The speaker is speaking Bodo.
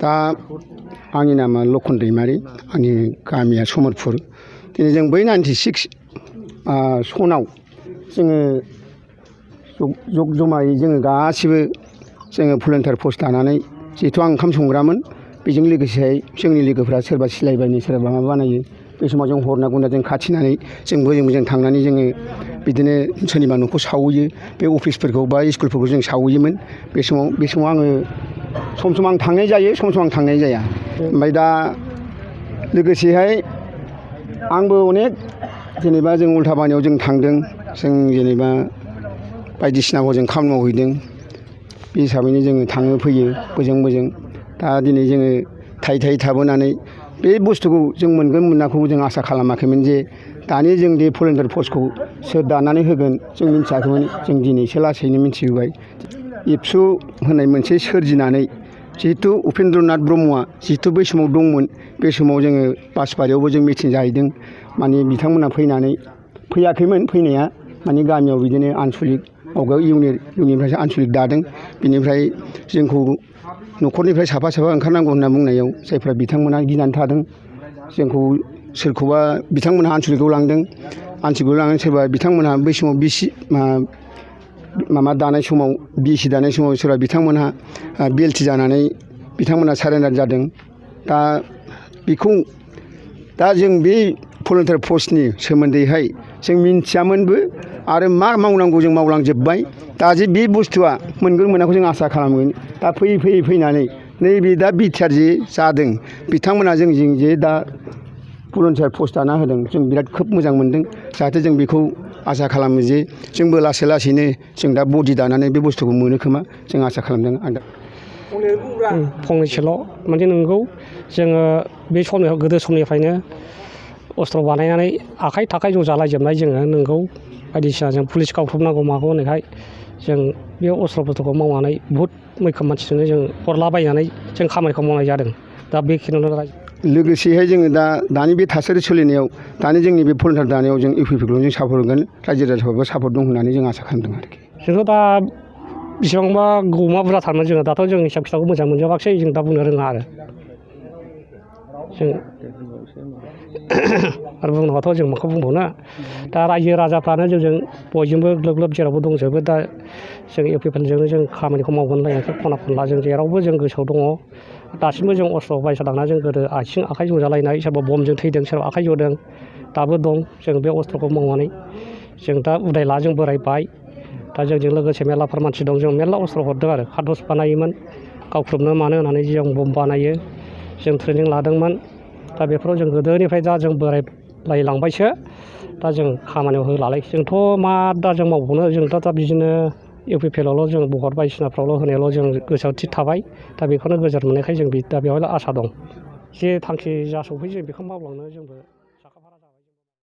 दा आंनि नामा लखन दैमारि आंनि गामिया समरपुर दिनै जों बै 96 सनाव जोङो जमायै जोङो गासिबो जोङो भलुन्टियार पस्ट दानानै जिहेथु आं ओंखाम संग्रामोन बेजों लोगोसे जोंनि लोगोफ्रा सोरबा सिलाय बानायो सोरबा माबा बानायो बे समाव जों हरनांगौना जों खाथिनानै जों थांनानै जोङो बिदिनो सोरनिबा न'खौ सावहैयो बे अफिसफोरखौ बा स्कुलफोरखौ जों सावहैयोमोन बे समाव आङो सम सम आं थांनाय जायो सम सम आं थांनाय जाया ओमफ्राय दा लोगोसेहाय आंबो अनेक जेनेबा जों उल्थाबानियाव जों थांदों जों जेनेबा बायदिसिनाखौ जों खामानि मावहैदों बे हिसाबैनो जोङो थाङो फैयो बोजों दा दिनै जोङो थायै थाबोनानै बे बुस्थुखौ जों मोनगोन मोनाखौ जों आसा खालामाखैमोन जे दानि जों बे भलुन्टियार पस्टखौ सोर दानानै होगोन जों मिथियाखैमोन जों दिनैसो लासैनो मिथिबोबाय एबसु होननाय मोनसे सोरजिनानै जिहेथु उपेन्द्रनाथ ब्रह्मआ जिहेथु बै समाव दंमोन बे समाव जोङो बासबारियावबो जों मिथिं जाहैदों माने बिथांमोना फैयाखैमोन फैनाया माने गामियाव बिदिनो आनसलिक आवगायाव इउनिटनिफ्रायसो आनसलिक दादों बिनिफ्राय जोंखौ न'खरनिफ्राय साफा ओंखारनांगौ होनना बुंनायाव जायफ्रा बिथांमोना गिनानै थादों जोंखौ सोरखौबा बिथांमोनहा आनसलिकआव लांदों सोरबा बिथांमोनहा बै समाव माबा दानाय समाव बिसि दानाय समाव सोरबा बिथांमोनहा बिएलटि जानानै बिथांमोनहा सारेन्डार जादों दा जों बे भलुन्टियार पस्टनि सोमोन्दैहाय जों मिन्थियामोनबो आरो मा मावनांगौ जों मावलांजोब्बाय दा जे बे बुस्थुआ मोनगोन मोनाखौ जों आसा खालामगोन दा फैनानै नैबे दा बिटिआर जे जादों बिथांमोना जोंजों जे दा भलुन्टियार पस्ट दाना होदों जों बिराद खोब मोजां मोनदों जाहाथे जों बेखौ आसा खालामो जे जोंबो लासैनो जों दा बडि दानानै बे बुस्थुखौ मोनो खोमा जों आसा खालामदों आं दा फंनैसोल' माने नंगौ जोङो बे समनिफ्राय गोदो समनिफ्रायनो अस्त्र बानायनानै आखाइ ज' जालायजोबनाय जोङो नंगौ बायदिसिना जों पुलिस गावथबनांगौ मागौ होननायखाय जों बे अस्त्र बुस्थुखौ मावनानै बुहुद मैखोम मानसिजोंनो जों हरलाबायनानै जों खामानिखौ मावनाय जादों दा बेखिनियावनो लोगोसेहाय जोङो दानि बे थासारि सोलिनायाव दानि जोंनि बे भलुन्टियार दानायाव जों इउपिपिखौ जों सापर्ट होगोन रायजो राजाफ्राबो सापर्ट दं होननानै जों आसा खालामदों आरोखि जोंथ' दा बेसेबांबा गौमा बुरजा थारमोन जोङो दाथ' जों हिसाब खिथाबखौ मोजां मोनजोबाखिसै जों दा बुंनो रोङा आरो बुंनोबाथ' जों माखौ बुंबावनो दा रायजो राजाफ्रानो जोंजों बयजोंबो ग्लोब जेरावबो दंजोबो दा जों इउपिपिएलजोंनो जों खामानिखौ मावगोन होनलायनायखौ खना खनला जों जेरावबो जों गोसोआव दङ दासिमबो जों अस्त्र बायसालांना जों गोदो आखाइ जंजालायनाय सोरबा बमजों थैदों सोरबा आखाइ जदों दाबो दं जों बे अस्त्रखौ मावनानै जों दा उदायला जों बोरायबाय दा जोंजों लोगोसे मेरलाफोर मानसि दं जों मेरला अस्त्र हरदों आरो खारदुस बानायोमोन गावख्रुबनो मानो होननानै जों बम बानायो जों ट्रेनिं लादोंमोन दा बेफोराव जों गोदोनिफ्राय दा जों बोरायलायलांबायसो दा जों खामानियाव होलालै जोंथ' मा दा जों मावबावनो जों दा बिदिनो इउपिपिएलआवल' जों भट बायदिसिनाफ्रावल' होनायावल' जों गोसोआव थि थाबाय दा बेखौनो गोजोन मोननायखाय जों दा बेवहायल' आसा दं जे थांखि जा सफैयो जों बेखौ मावलांनो जोंबो